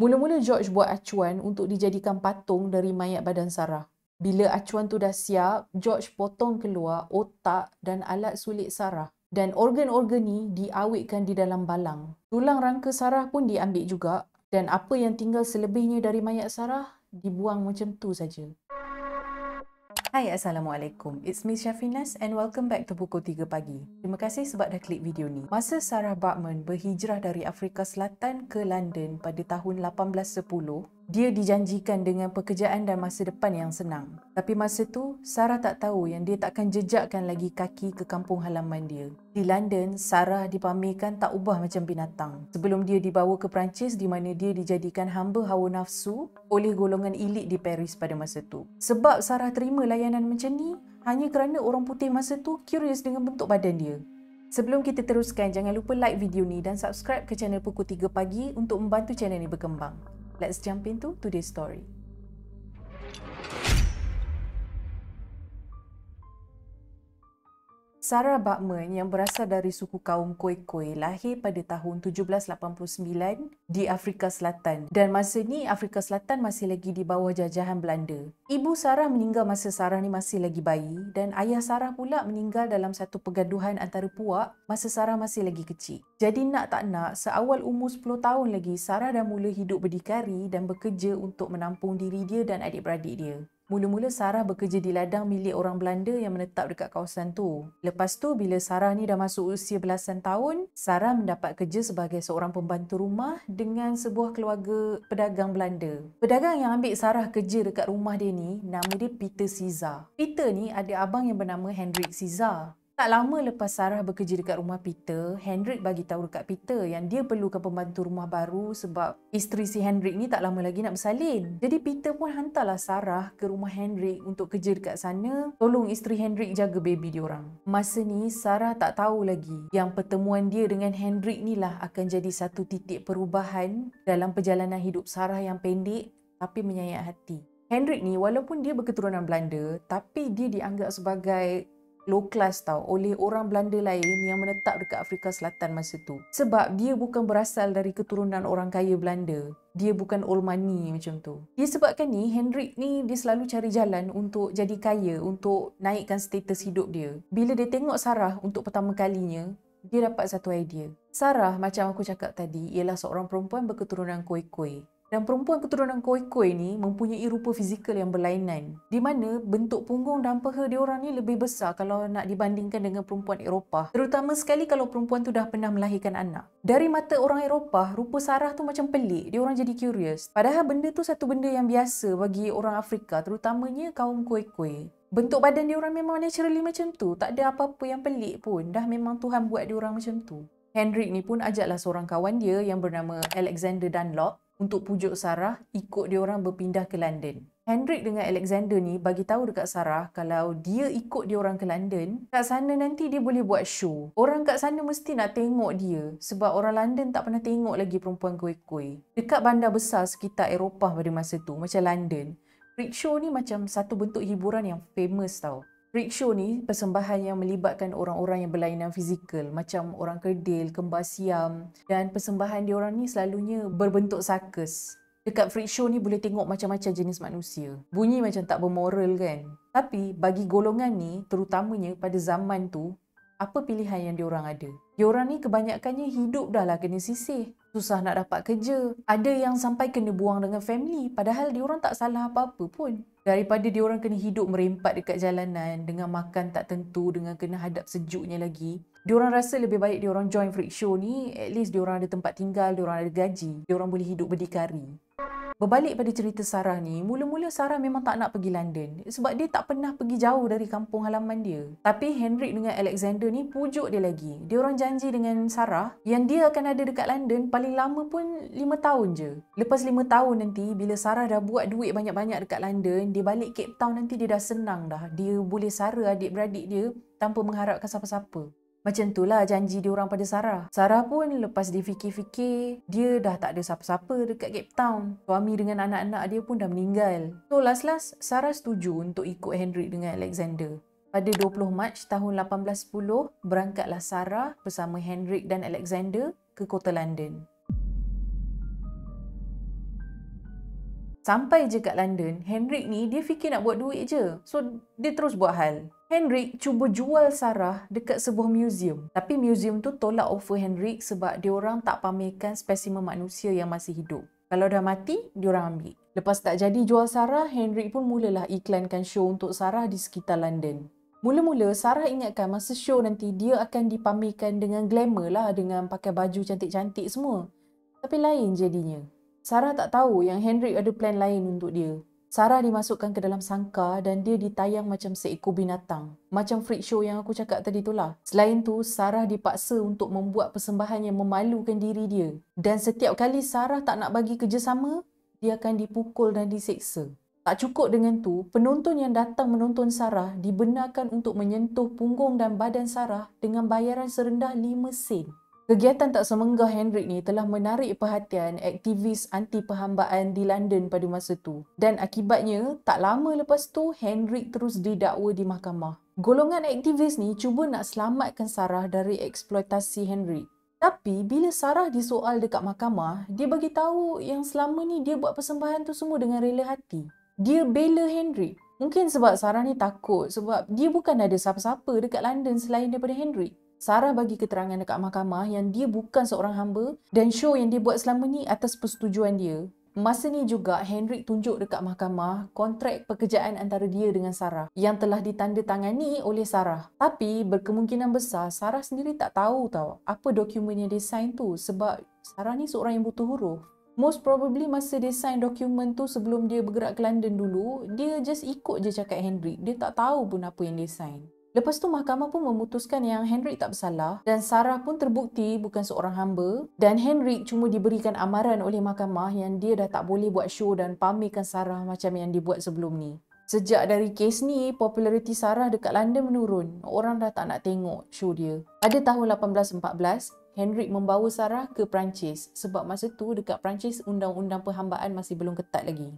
Mula-mula George buat acuan untuk dijadikan patung dari mayat badan Sarah. Bila acuan tu dah siap, George potong keluar otak dan alat sulit Sarah. Dan organ-organ ni diawetkan di dalam balang. Tulang rangka Sarah pun diambil juga dan apa yang tinggal selebihnya dari mayat Sarah dibuang macam tu saja. Hai, Assalamualaikum. It's me Syafinas and welcome back to Pukul 3 Pagi. Terima kasih sebab dah klik video ni. Masa Sarah Baartman berhijrah dari Afrika Selatan ke London pada tahun 1810, dia dijanjikan dengan pekerjaan dan masa depan yang senang. Tapi masa tu, Sarah tak tahu yang dia takkan jejakkan lagi kaki ke kampung halaman dia. Di London, Sarah dipamerkan tak ubah macam binatang. Sebelum dia dibawa ke Perancis di mana dia dijadikan hamba hawa nafsu oleh golongan elit di Paris pada masa tu. Sebab Sarah terima layanan macam ni hanya kerana orang putih masa tu curious dengan bentuk badan dia. Sebelum kita teruskan, jangan lupa like video ni dan subscribe ke channel Pukul 3 Pagi untuk membantu channel ni berkembang. Let's jump into today's story. Sarah Baartman yang berasal dari suku kaum Khoikhoi lahir pada tahun 1789 di Afrika Selatan dan masa ni Afrika Selatan masih lagi di bawah jajahan Belanda. Ibu Sarah meninggal masa Sarah ni masih lagi bayi dan ayah Sarah pula meninggal dalam satu pergaduhan antara puak masa Sarah masih lagi kecil. Jadi nak tak nak, seawal umur 10 tahun lagi Sarah dah mula hidup berdikari dan bekerja untuk menampung diri dia dan adik-beradik dia. Mula-mula Sarah bekerja di ladang milik orang Belanda yang menetap dekat kawasan tu. Lepas tu bila Sarah ni dah masuk usia belasan tahun, Sarah mendapat kerja sebagai seorang pembantu rumah dengan sebuah keluarga pedagang Belanda. Pedagang yang ambil Sarah kerja dekat rumah dia ni, nama dia Peter Caesar. Peter ni ada abang yang bernama Hendrik Caesar. Tak lama lepas Sarah bekerja dekat rumah Peter, Hendrik bagi tahu dekat Peter yang dia perlukan pembantu rumah baru sebab isteri si Hendrik ni tak lama lagi nak bersalin. Jadi Peter pun hantarlah Sarah ke rumah Hendrik untuk kerja dekat sana, tolong isteri Hendrik jaga baby diorang. Masa ni Sarah tak tahu lagi yang pertemuan dia dengan Hendrik ni lah akan jadi satu titik perubahan dalam perjalanan hidup Sarah yang pendek tapi menyayat hati. Hendrik ni walaupun dia berketurunan Belanda, tapi dia dianggap sebagai low class tau oleh orang Belanda lain yang menetap dekat Afrika Selatan masa tu. Sebab dia bukan berasal dari keturunan orang kaya Belanda. Dia bukan old money macam tu. Disebabkan ni, Hendrik ni dia selalu cari jalan untuk jadi kaya, untuk naikkan status hidup dia. Bila dia tengok Sarah untuk pertama kalinya, dia dapat satu idea. Sarah, macam aku cakap tadi, ialah seorang perempuan berketurunan Khoikhoi. Dan perempuan keturunan Khoikhoi ni mempunyai rupa fizikal yang berlainan. Di mana bentuk punggung dan peha diorang ni lebih besar kalau nak dibandingkan dengan perempuan Eropah. Terutama sekali kalau perempuan tu dah pernah melahirkan anak. Dari mata orang Eropah, rupa Sarah tu macam pelik. Diorang jadi curious. Padahal benda tu satu benda yang biasa bagi orang Afrika, terutamanya kaum Khoikhoi. Bentuk badan diorang memang naturally macam tu. Tak ada apa-apa yang pelik pun. Dah memang Tuhan buat diorang macam tu. Hendrik ni pun ajaklah seorang kawan dia yang bernama Alexander Dunlop untuk pujuk Sarah ikut diorang berpindah ke London. Hendrik dengan Alexander ni bagi tahu dekat Sarah kalau dia ikut diorang ke London, kat sana nanti dia boleh buat show. Orang kat sana mesti nak tengok dia sebab orang London tak pernah tengok lagi perempuan Khoikhoi. Dekat bandar besar sekitar Eropah pada masa tu, macam London, freak show ni macam satu bentuk hiburan yang famous tau. Freak show ni persembahan yang melibatkan orang-orang yang berlainan fizikal macam orang kerdil, kembar siam dan persembahan diorang ni selalunya berbentuk sarkas. Dekat freak show ni boleh tengok macam-macam jenis manusia. Bunyi macam tak bermoral kan? Tapi bagi golongan ni, terutamanya pada zaman tu, apa pilihan yang diorang ada? Diorang ni kebanyakannya hidup dah lah kena sisih. Susah nak dapat kerja. Ada yang sampai kena buang dengan family padahal diorang tak salah apa-apa pun. Daripada diorang kena hidup merempat dekat jalanan dengan makan tak tentu, dengan kena hadap sejuknya lagi, diorang rasa lebih baik diorang join freak show ni, at least diorang ada tempat tinggal, diorang ada gaji, diorang boleh hidup berdikari. Berbalik pada cerita Sarah ni, mula-mula Sarah memang tak nak pergi London sebab dia tak pernah pergi jauh dari kampung halaman dia. Tapi Hendrik dengan Alexander ni pujuk dia lagi. Diorang janji dengan Sarah yang dia akan ada dekat London paling lama pun 5 tahun je. Lepas 5 tahun nanti, bila Sarah dah buat duit banyak-banyak dekat London, dia balik Cape Town nanti dia dah senang dah. Dia boleh sara adik-beradik dia tanpa mengharapkan siapa-siapa. Macam itulah janji diorang pada Sarah. Sarah pun lepas dia fikir-fikir, dia dah tak ada siapa-siapa dekat Cape Town. Suami dengan anak-anak dia pun dah meninggal. So last Sarah setuju untuk ikut Hendrik dengan Alexander. Pada 20 Mac tahun 1810, berangkatlah Sarah bersama Hendrik dan Alexander ke kota London. Sampai je kat London, Hendrik ni dia fikir nak buat duit je. So, dia terus buat hal. Hendrik cuba jual Sarah dekat sebuah museum. Tapi museum tu tolak offer Hendrik sebab diorang tak pamerkan spesimen manusia yang masih hidup. Kalau dah mati, diorang ambil. Lepas tak jadi jual Sarah, Hendrik pun mulalah iklankan show untuk Sarah di sekitar London. Mula-mula, Sarah ingatkan masa show nanti dia akan dipamerkan dengan glamour lah, dengan pakai baju cantik-cantik semua. Tapi lain jadinya. Sarah tak tahu yang Hendrik ada plan lain untuk dia. Sarah dimasukkan ke dalam sangkar dan dia ditayang macam seekor binatang. Macam freak show yang aku cakap tadi tu lah. Selain tu, Sarah dipaksa untuk membuat persembahan yang memalukan diri dia. Dan setiap kali Sarah tak nak bagi kerjasama, dia akan dipukul dan diseksa. Tak cukup dengan tu, penonton yang datang menonton Sarah dibenarkan untuk menyentuh punggung dan badan Sarah dengan bayaran serendah 5 sen. Kegiatan tak semenggah Hendrik ni telah menarik perhatian aktivis anti-perhambaan di London pada masa tu. Dan akibatnya, tak lama lepas tu, Hendrik terus didakwa di mahkamah. Golongan aktivis ni cuba nak selamatkan Sarah dari eksploitasi Hendrik. Tapi bila Sarah disoal dekat mahkamah, dia bagi tahu yang selama ni dia buat persembahan tu semua dengan rela hati. Dia bela Hendrik. Mungkin sebab Sarah ni takut sebab dia bukan ada siapa-siapa dekat London selain daripada Hendrik. Sarah bagi keterangan dekat mahkamah yang dia bukan seorang hamba dan show yang dia buat selama ni atas persetujuan dia. Masa ni juga Hendrik tunjuk dekat mahkamah kontrak pekerjaan antara dia dengan Sarah yang telah ditandatangani oleh Sarah. Tapi berkemungkinan besar Sarah sendiri tak tahu tau apa dokumen yang dia sign tu sebab Sarah ni seorang yang buta huruf. Most probably masa dia sign dokumen tu sebelum dia bergerak ke London dulu, dia just ikut je cakap Hendrik. Dia tak tahu pun apa yang dia sign. Lepas tu mahkamah pun memutuskan yang Hendrik tak bersalah dan Sarah pun terbukti bukan seorang hamba dan Hendrik cuma diberikan amaran oleh mahkamah yang dia dah tak boleh buat show dan pamerkan Sarah macam yang dia buat sebelum ni. Sejak dari kes ni, populariti Sarah dekat London menurun. Orang dah tak nak tengok show dia. Pada tahun 1814, Hendrik membawa Sarah ke Perancis sebab masa tu dekat Perancis undang-undang perhambaan masih belum ketat lagi.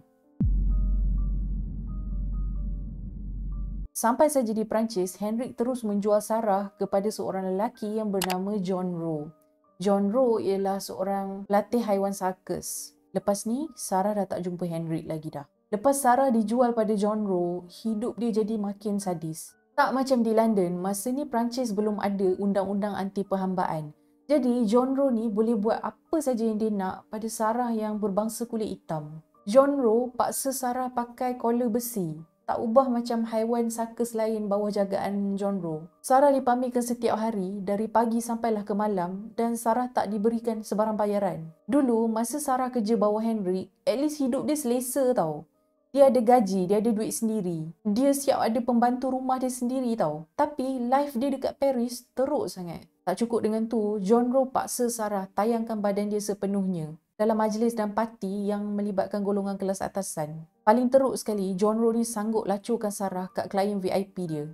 Sampai saja di Perancis, Hendrik terus menjual Sarah kepada seorang lelaki yang bernama John Roe. John Roe ialah seorang pelatih haiwan sarkas. Lepas ni, Sarah dah tak jumpa Hendrik lagi dah. Lepas Sarah dijual pada John Roe, hidup dia jadi makin sadis. Tak macam di London, masa ni Perancis belum ada undang-undang anti perhambaan. Jadi, John Roe ni boleh buat apa saja yang dia nak pada Sarah yang berbangsa kulit hitam. John Roe paksa Sarah pakai collar besi. Tak ubah macam haiwan sarkas lain bawah jagaan John Roe. Sarah dipamerkan setiap hari dari pagi sampailah ke malam dan Sarah tak diberikan sebarang bayaran. Dulu masa Sarah kerja bawah Hendrik, at least hidup dia selesa tau. Dia ada gaji, dia ada duit sendiri. Dia siap ada pembantu rumah dia sendiri tau. Tapi life dia dekat Paris teruk sangat. Tak cukup dengan tu, John Roe paksa Sarah tayangkan badan dia sepenuhnya dalam majlis dan parti yang melibatkan golongan kelas atasan. Paling teruk sekali, John Roe ni sanggup lacurkan Sarah kat klien VIP dia.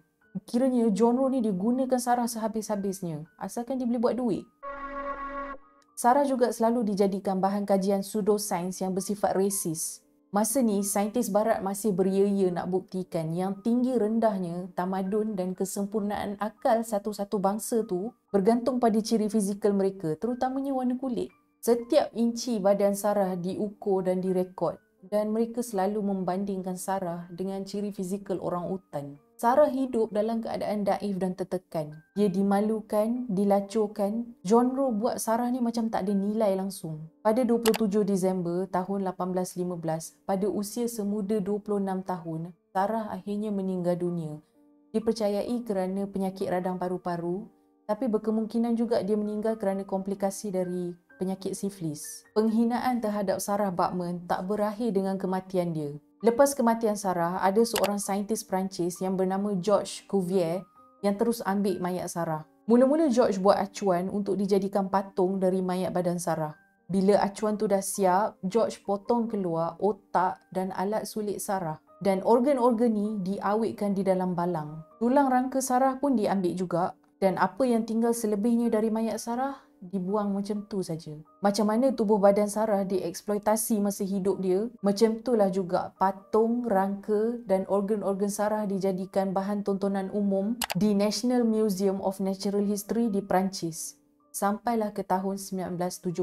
Kiranya John Roe ni digunakan Sarah sehabis-habisnya, asalkan dia boleh buat duit. Sarah juga selalu dijadikan bahan kajian pseudoscience yang bersifat rasis. Masa ni, saintis barat masih beria-ia nak buktikan yang tinggi rendahnya tamadun dan kesempurnaan akal satu-satu bangsa tu bergantung pada ciri fizikal mereka, terutamanya warna kulit. Setiap inci badan Sarah diukur dan direkod dan mereka selalu membandingkan Sarah dengan ciri fizikal orang utan. Sarah hidup dalam keadaan daif dan tertekan. Dia dimalukan, dilacurkan. John Roe buat Sarah ni macam tak ada nilai langsung. Pada 27 Disember tahun 1815, pada usia semuda 26 tahun, Sarah akhirnya meninggal dunia. Dipercayai kerana penyakit radang paru-paru, tapi berkemungkinan juga dia meninggal kerana komplikasi dari penyakit siflis. Penghinaan terhadap Sarah Bachmann tak berakhir dengan kematian dia. Lepas kematian Sarah, ada seorang saintis Perancis yang bernama Georges Cuvier yang terus ambil mayat Sarah. Mula-mula George buat acuan untuk dijadikan patung dari mayat badan Sarah. Bila acuan tu dah siap, George potong keluar otak dan alat sulit Sarah. Dan organ-organ ni diawetkan di dalam balang. Tulang rangka Sarah pun diambil juga. Dan apa yang tinggal selebihnya dari mayat Sarah dibuang macam tu saja. Macam mana tubuh badan Sarah dieksploitasi masa hidup dia, macam itulah juga patung, rangka dan organ-organ Sarah dijadikan bahan tontonan umum di National Museum of Natural History di Perancis sampailah ke tahun 1976.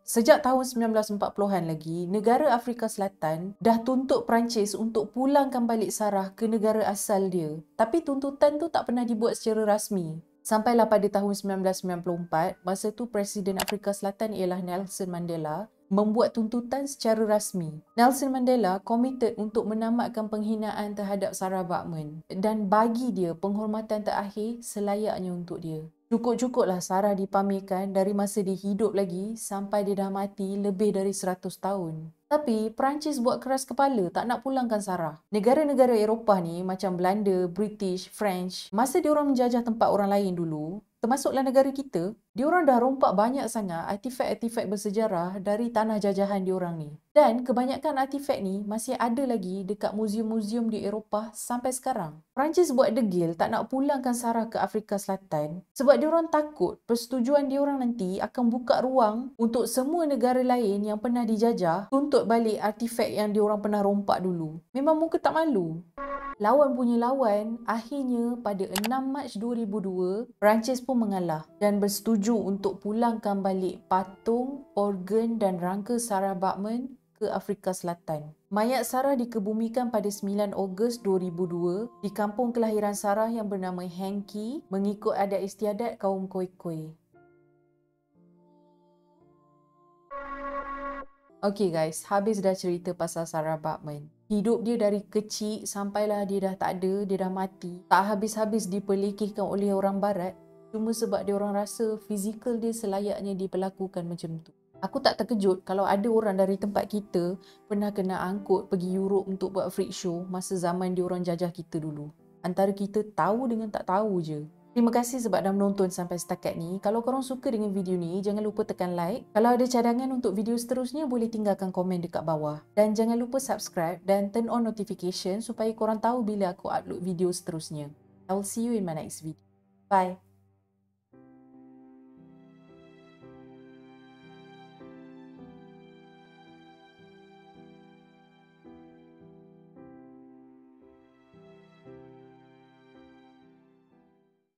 Sejak tahun 1940-an lagi, negara Afrika Selatan dah tuntut Perancis untuk pulangkan balik Sarah ke negara asal dia. Tapi tuntutan tu tak pernah dibuat secara rasmi. Sampailah pada tahun 1994, masa tu Presiden Afrika Selatan ialah Nelson Mandela, membuat tuntutan secara rasmi. Nelson Mandela komited untuk menamatkan penghinaan terhadap Sarah Baartman dan bagi dia penghormatan terakhir selayaknya untuk dia. Cukup-cukuplah Sarah dipamerkan dari masa dia hidup lagi sampai dia dah mati lebih dari 100 tahun. Tapi Perancis buat keras kepala tak nak pulangkan Sarah. Negara-negara Eropah ni macam Belanda, British, French, masa diorang menjajah tempat orang lain dulu, termasuklah negara kita, diorang dah rompak banyak sangat artifak-artifak bersejarah dari tanah jajahan diorang ni. Dan kebanyakan artifak ni masih ada lagi dekat muzium-muzium di Eropah sampai sekarang. Perancis buat degil tak nak pulangkan Sarah ke Afrika Selatan sebab diorang takut persetujuan diorang nanti akan buka ruang untuk semua negara lain yang pernah dijajah tuntut balik artifak yang diorang pernah rompak dulu. Memang muka tak malu. Lawan punya lawan, akhirnya pada 6 Mac 2002, Perancis pun mengalah dan bersetuju untuk pulangkan balik patung, organ dan rangka Sarah Baartman ke Afrika Selatan. Mayat Sarah dikebumikan pada 9 Ogos 2002 di kampung kelahiran Sarah yang bernama Hanky mengikut adat istiadat kaum Khoikhoi. Okay guys, habis dah cerita pasal Sarah Baartman. Hidup dia dari kecil sampailah dia dah tak ada, dia dah mati. Tak habis-habis diperlekehkan oleh orang barat cuma sebab dia orang rasa fizikal dia selayaknya diperlakukan macam tu. Aku tak terkejut kalau ada orang dari tempat kita pernah kena angkut pergi Europe untuk buat freak show masa zaman dia orang jajah kita dulu. Antara kita tahu dengan tak tahu je. Terima kasih sebab dah menonton sampai setakat ni. Kalau korang suka dengan video ni, jangan lupa tekan like. Kalau ada cadangan untuk video seterusnya, boleh tinggalkan komen dekat bawah. Dan jangan lupa subscribe dan turn on notification supaya korang tahu bila aku upload video seterusnya. I will see you in my next video. Bye.